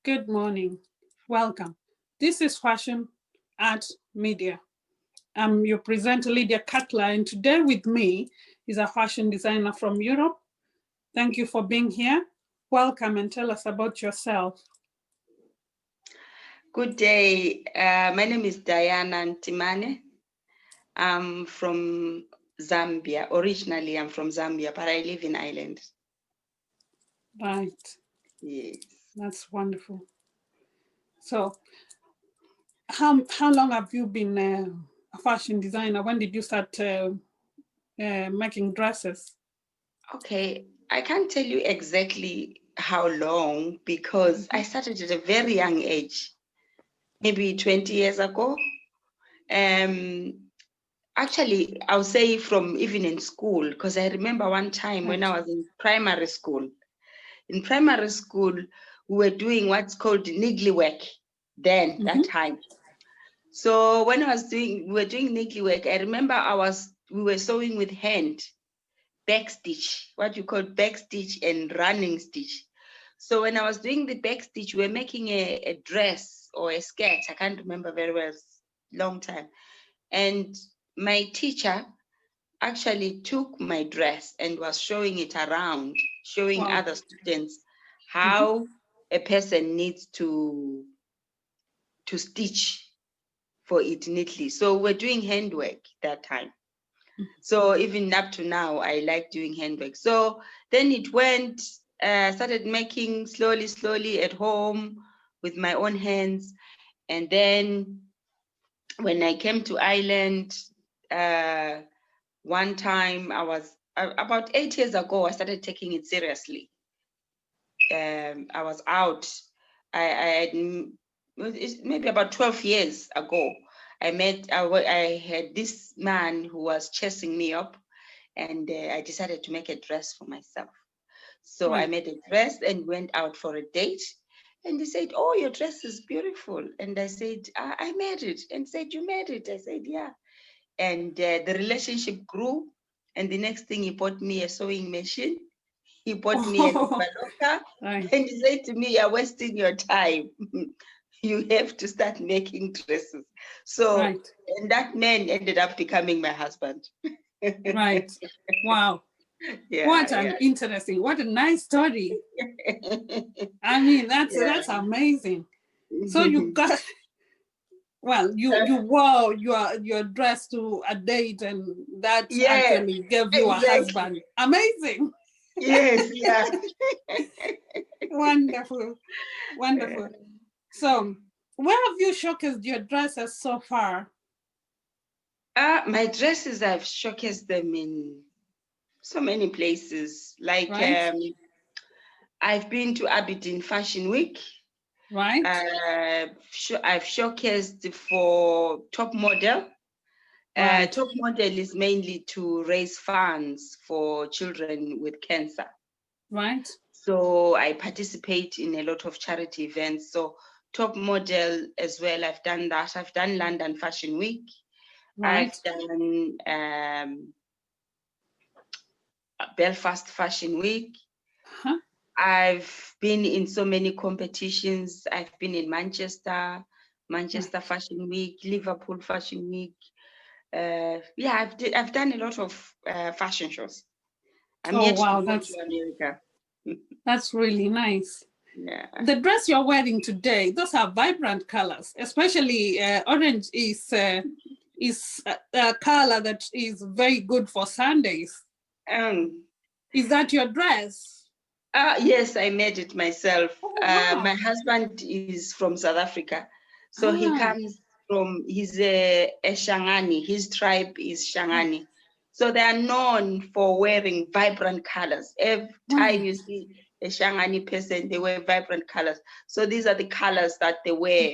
Good morning. Welcome. This is Fashion Art Media. I'm your presenter, Lydia Cutler, and today with me is a fashion designer from Europe. Thank you for being here. Welcome and tell us about yourself. Good day. My name is Dianantimane. I'm from Zambia. Originally, I'm from Zambia, but I live in Ireland. Right. Yes. That's wonderful. So, how long have you been a fashion designer? When did you start making dresses? Okay, I can't tell you exactly how long because I started at a very young age, maybe 20 years ago. Actually, I'll say from even in school, because I remember one time when I was in primary school. In primary school, we were doing what's called needlework then, that time. So when we were doing needlework, I remember we were sewing with hand, back stitch, what you call back stitch and running stitch. So when I was doing the back stitch, we were making a dress or a skirt. I can't remember very well, long time. And my teacher actually took my dress and was showing it around, showing other students how a person needs to stitch for it neatly. So we're doing handwork that time. So even up to now, I like doing handwork. So then it went, started making slowly at home with my own hands. And then when I came to Ireland, one time I was, about 8 years ago, I started taking it seriously. I was out. I had maybe about 12 years ago. I had this man who was chasing me up, and I decided to make a dress for myself. So I made a dress and went out for a date. And he said, "Oh, your dress is beautiful." And I said, "I made it." And said, "You made it?" I said, "Yeah." And the relationship grew. And the next thing, he bought me a sewing machine. He bought me an overlocker. And he said to me, "You're wasting your time. You have to start making dresses." So, and that man ended up becoming my husband. Right. Wow. Yeah, what an interesting, what a nice story. I mean, that's amazing. So you got, well, you wore your dress to a date, and that actually gave you a husband. Amazing. Yes, yeah. Wonderful. So, where have you showcased your dresses so far? My dresses, I've showcased them in so many places. Like I've been to Aberdeen Fashion Week. Right. I've showcased for Top Model. Top Model is mainly to raise funds for children with cancer. Right. So I participate in a lot of charity events. So Top Model as well, I've done that. I've done London Fashion Week. I've done Belfast Fashion Week. I've been in so many competitions. I've been in Manchester Fashion Week, Liverpool Fashion Week. I've done a lot of fashion shows. I'm yet to go to America. That's really nice. Yeah. The dress you're wearing today, those are vibrant colors. Especially orange is a color that is very good for Sundays. Is that your dress? Yes, I made it myself. My husband is from South Africa. So he comes from, he's a Shangani. His tribe is Shangani. So they are known for wearing vibrant colors. Every time you see a Shangani person, they wear vibrant colors. So these are the colors that they wear.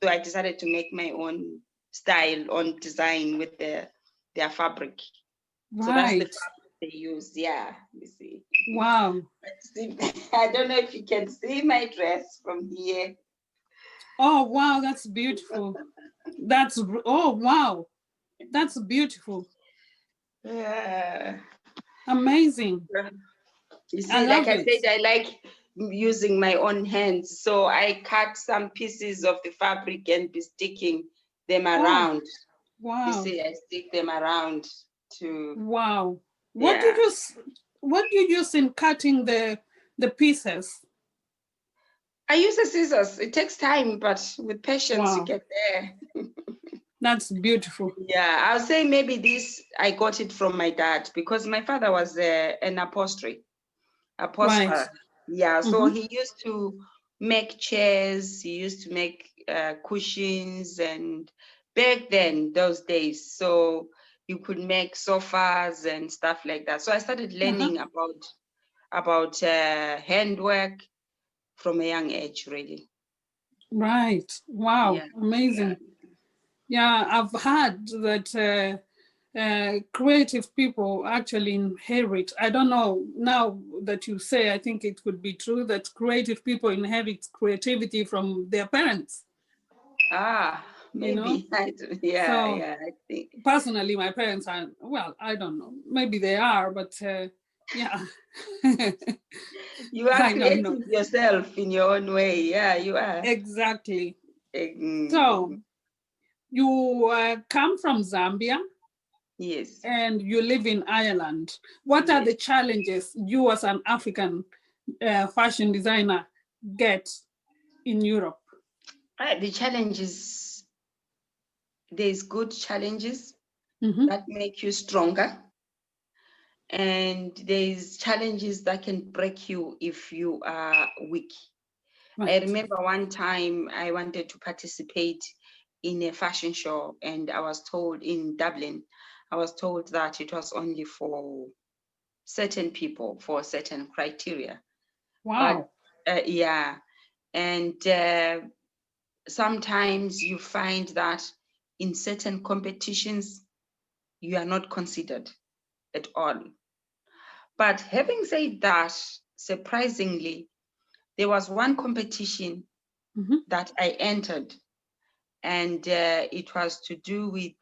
So I decided to make my own style, own design with their fabric. So that's the fabric they use. Yeah, you see. Wow. I don't know if you can see my dress from here. Oh, wow, that's beautiful. Oh, wow. That's beautiful. Yeah. Amazing. You see, like I said, I like using my own hands. So I cut some pieces of the fabric and be sticking them around. Wow. You see, I stick them around to. Wow. What Yeah. do you use in cutting the pieces? I use the scissors. It takes time, but with patience, you get there. That's beautiful. Yeah, I'll say maybe this, I got it from my dad because my father was an upholsterer. Right. Yeah, so he used to make chairs, he used to make cushions, and back then, those days, so you could make sofas and stuff like that. So I started learning about handwork from a young age, really. Right. Wow. Yeah. Amazing. Yeah, I've heard that creative people actually inherit. I don't know, now that you say, I think it could be true that creative people inherit creativity from their parents. Maybe. You know? I think. Personally, my parents are, well, I don't know. Maybe they are, but yeah. You are creative yourself in your own way. Yeah, you are. Exactly. So you come from Zambia. Yes. And you live in Ireland. What are the challenges you as an African fashion designer get in Europe? The challenges, there's good challenges that make you stronger. And there's challenges that can break you if you are weak. I remember one time I wanted to participate in a fashion show, and I was told in Dublin, I was told that it was only for certain people, for certain criteria. Wow. But and sometimes you find that in certain competitions, you are not considered at all. But having said that, surprisingly, there was one competition that I entered, and it was to do with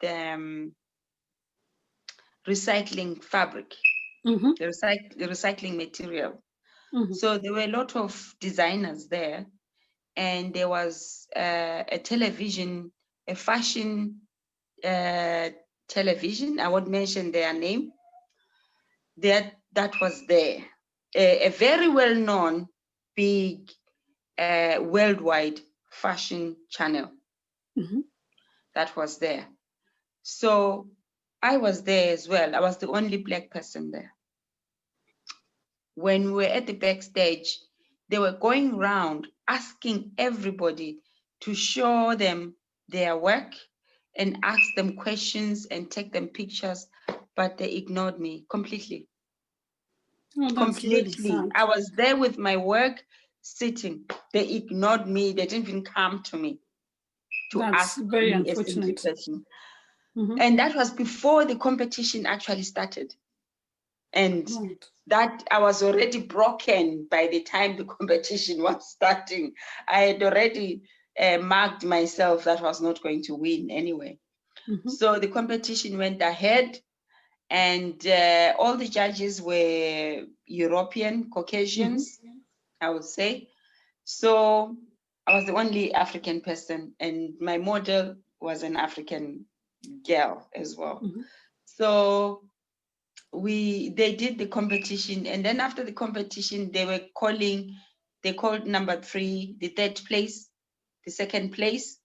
recycling fabric, the recycling material. So there were a lot of designers there, and there was a television, a fashion television. I won't mention their name. That was there, a very well-known, big, worldwide fashion channel that was there. So I was there as well. I was the only Black person there. When we were at the backstage, they were going around asking everybody to show them their work and ask them questions and take them pictures, but they ignored me completely. Completely. I was there with my work, sitting. They ignored me. They didn't even come to me to ask me a simple question. And that was before the competition actually started. And that I was already broken by the time the competition was starting. I had already marked myself that I was not going to win anyway. So the competition went ahead, and all the judges were European, Caucasians, I would say. So I was the only African person, and my model was an African girl as well. So they did the competition, and then after the competition, they called number 3, the 3rd place, the 2nd place.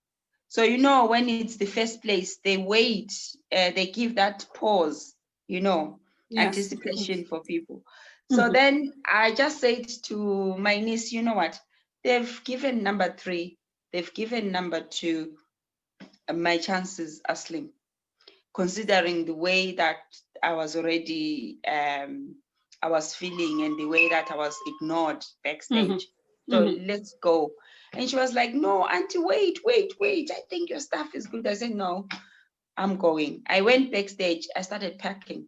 So, you know, when it's the 1st place, they wait, they give that pause, you know, anticipation for people. So then I just said to my niece, you know what, they've given number 3, they've given number 2, my chances are slim, considering the way that I was already, I was feeling, and the way that I was ignored backstage. So let's go. And she was like, no, Auntie, wait. I think your stuff is good. I said, no, I'm going. I went backstage. I started packing.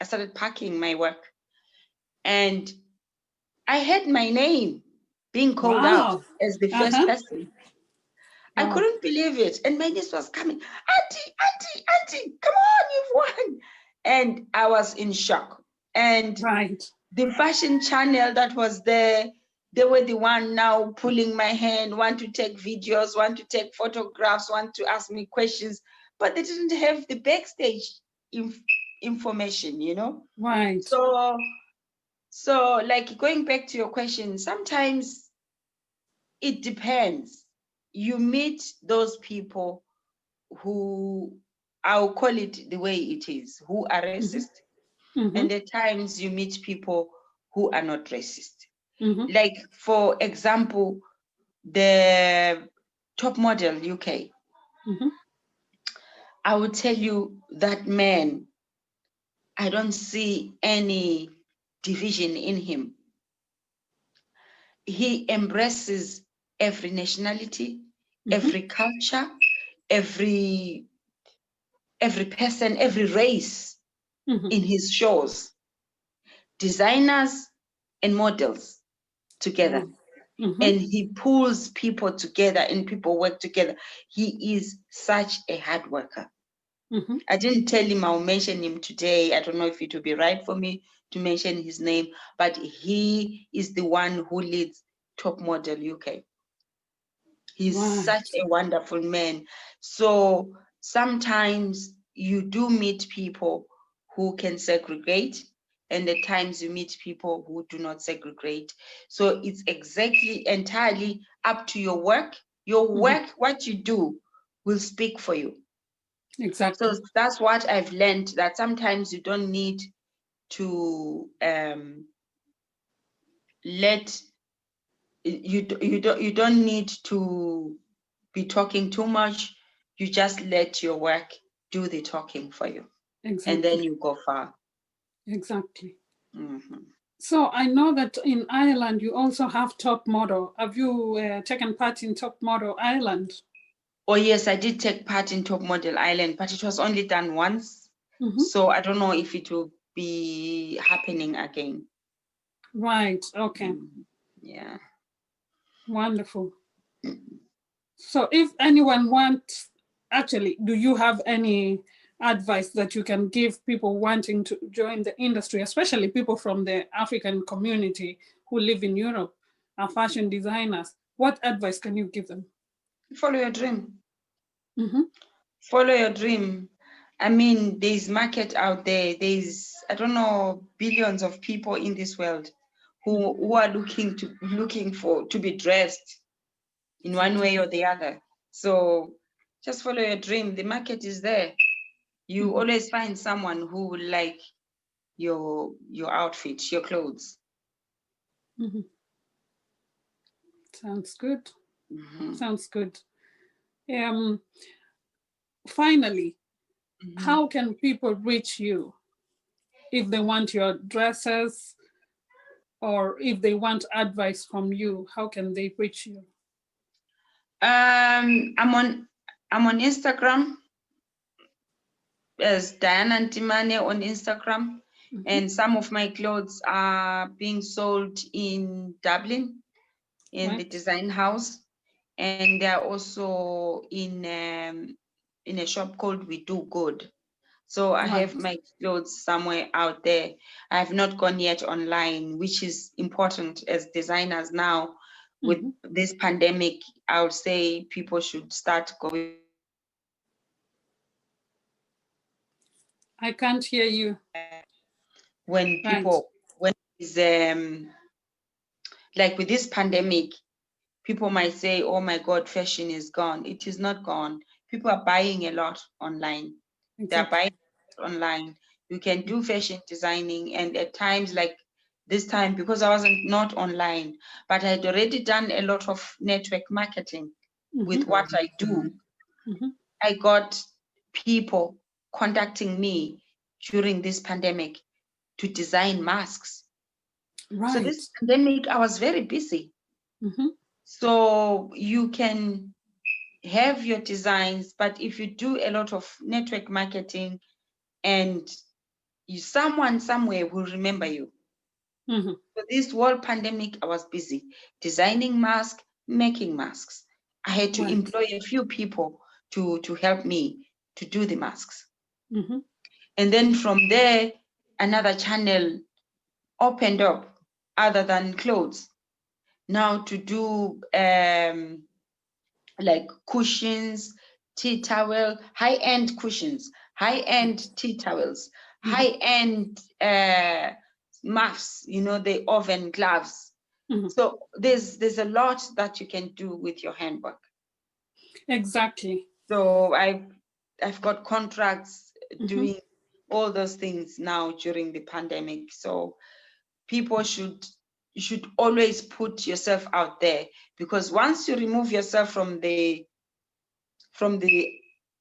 I started packing my work. And I had my name being called out as the 1st person. I couldn't believe it. And my niece was coming, Auntie, come on, you've won. And I was in shock. And the fashion channel that was there, they were the one now pulling my hand, want to take videos, want to take photographs, want to ask me questions, but they didn't have the backstage information, you know? Right. So like going back to your question, sometimes it depends. You meet those people who, I'll call it the way it is, who are racist. And at times you meet people who are not racist. Like, for example, the top model UK. I would tell you that man, I don't see any division in him. He embraces every nationality, every culture, every person, every race in his shows. Designers and models together. And he pulls people together and people work together. He is such a hard worker. I didn't tell him I'll mention him today. I don't know if it will be right for me to mention his name, but he is the one who leads Top Model UK. He's such a wonderful man. So sometimes you do meet people who can segregate, and at times you meet people who do not segregate. So it's exactly entirely up to your work. Your work, what you do, will speak for you. Exactly. So that's what I've learned, that sometimes you don't need to you don't need to be talking too much. You just let your work do the talking for you. Exactly. And then you go far. Exactly. So I know that in Ireland you also have Top Model. Have you taken part in Top Model Ireland? Oh yes, I did take part in Top Model Ireland, but it was only done once. So I don't know if it will be happening again. Right. Okay. Yeah. Wonderful. So if anyone wants, actually, do you have any advice that you can give people wanting to join the industry, especially people from the African community who live in Europe, are fashion designers? What advice can you give them? Follow your dream. Follow your dream. I mean, there's market out there. There's, I don't know, billions of people in this world who are looking to be dressed in one way or the other. So just follow your dream. The market is there. You always find someone who will like your outfit, your clothes. Sounds good. Sounds good. Finally, how can people reach you if they want your dresses or if they want advice from you? How can they reach you? I'm on Instagram as dianantimane on Instagram, and some of my clothes are being sold in Dublin in the design house, and they're also in a shop called We Do Good. So I have my clothes somewhere out there. I have not gone yet online, which is important as designers now. With this pandemic, I would say people should start going. I can't hear you. When people, when is like with this pandemic, people might say, "Oh my God, fashion is gone." It is not gone. People are buying a lot online. They're buying online. You can do fashion designing, and at times like this time, because I wasn't not online, but I had already done a lot of network marketing with what I do. I got people contacting me during this pandemic to design masks. So this pandemic, I was very busy. So you can have your designs, but if you do a lot of network marketing, and someone somewhere will remember you. So this whole pandemic, I was busy designing masks, making masks. I had to employ a few people to help me to do the masks. And then from there, another channel opened up other than clothes. now to do like cushions, tea towel, high-end cushions, high-end tea towels, high-end muffs, you know, the oven gloves. So there's a lot that you can do with your handwork. Exactly. So I've got contracts doing all those things now during the pandemic. So people should always put yourself out there, because once you remove yourself from the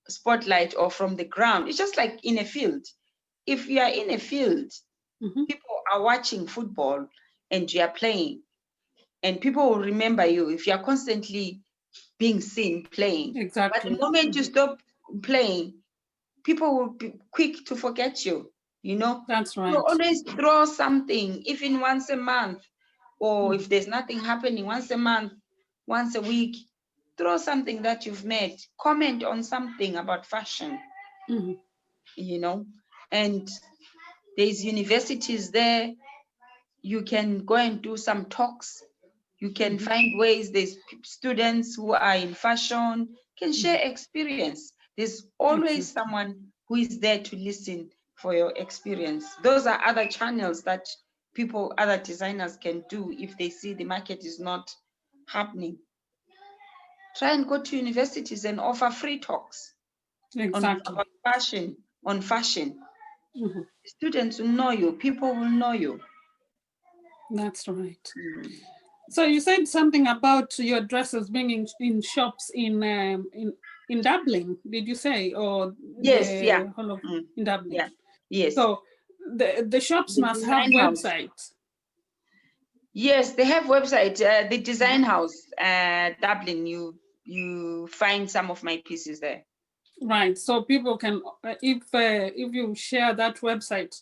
spotlight or from the ground, it's just like in a field. If you are in a field, people are watching football and you are playing, and people will remember you if you are constantly being seen playing. Exactly. But the moment you stop playing, people will be quick to forget you, you know? That's right. So always throw something, even once a month, or if there's nothing happening, once a month, once a week, throw something that you've made, comment on something about fashion, you know? And there's universities there. You can go and do some talks. You can find ways. There's students who are in fashion, can share experience. There's always someone who is there to listen for your experience. Those are other channels that people, other designers can do if they see the market is not happening. Try and go to universities and offer free talks about fashion, on fashion. Students will know you, people will know you. That's right. So you said something about your dresses being in shops in Dublin, did you say? Or yes, yeah, in Dublin. Yeah. Yes. So the shops must have websites. Yes, they have website. The Design House, Dublin. You find some of my pieces there. Right. So people can, if you share that website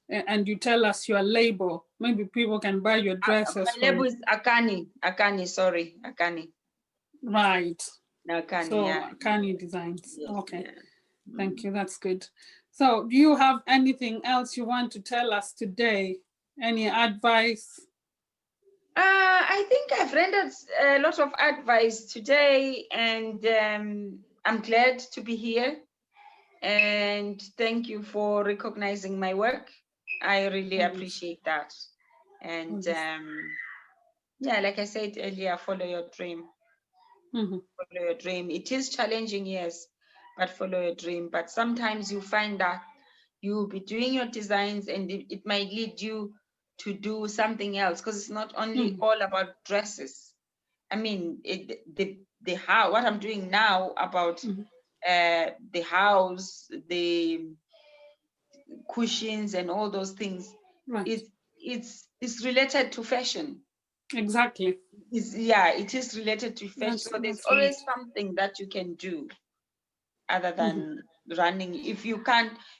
and you tell us your label, maybe people can buy your dresses. My label is Akani. Sorry, Akani. Right. Akani, so yeah. Akani Designs. Yes, okay. Yeah. Thank you. That's good. So do you have anything else you want to tell us today? Any advice? I think I've rendered a lot of advice today, and I'm glad to be here. And thank you for recognizing my work. I really appreciate that. And yeah, like I said earlier, follow your dream. Follow your dream. It is challenging, yes, but follow your dream. But sometimes you find that you'll be doing your designs and it might lead you to do something else, because it's not only all about dresses. I mean, the how, what I'm doing now about the house, the cushions and all those things, it's related to fashion. Exactly. It is related to fashion. So there's always something that you can do other than running. If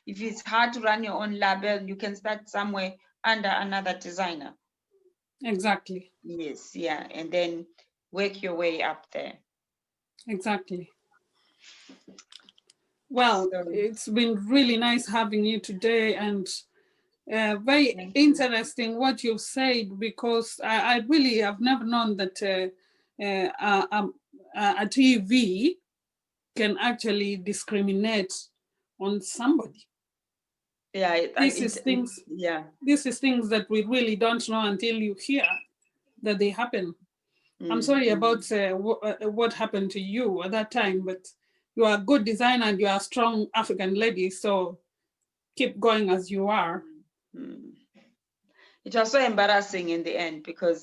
it's hard to run your own label, you can start somewhere under another designer. Exactly. Yes, yeah, and then work your way up there. Exactly. Well, it's been really nice having you today, and very interesting what you've said, because I really have never known that a TV can actually discriminate on somebody. Yeah, this is things that we really don't know until you hear that they happen. I'm sorry about what happened to you at that time, but you are a good designer and you are a strong African lady, so keep going as you are. It was so embarrassing in the end, because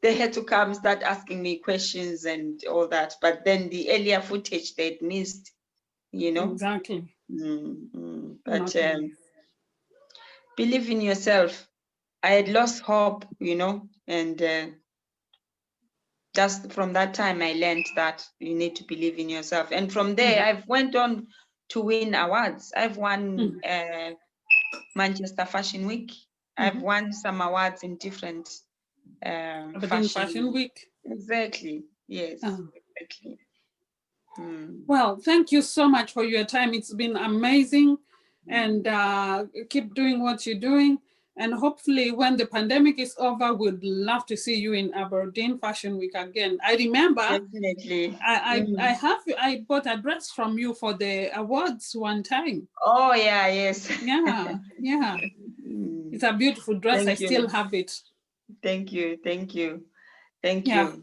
they had to come start asking me questions and all that, but then the earlier footage they'd missed, you know. Exactly. But believe in yourself. I had lost hope, you know, and just from that time I learned that you need to believe in yourself. And from there I've went on to win awards. I've won Manchester Fashion Week. I've won some awards in different Fashion Week. Exactly. Yes. Exactly. Well, thank you so much for your time. It's been amazing, and keep doing what you're doing. And hopefully when the pandemic is over, we'd love to see you in Aberdeen Fashion Week again. I remember Definitely. I bought a dress from you for the awards one time. Oh yeah, yes. Yeah. It's a beautiful dress. Thank I still have it. Thank you. Thank Yeah. you.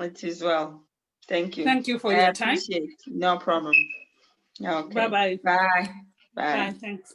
It is well. Thank you. Thank you for I your time. appreciate it. No problem. Okay. Bye-bye. Bye. Bye. Thanks.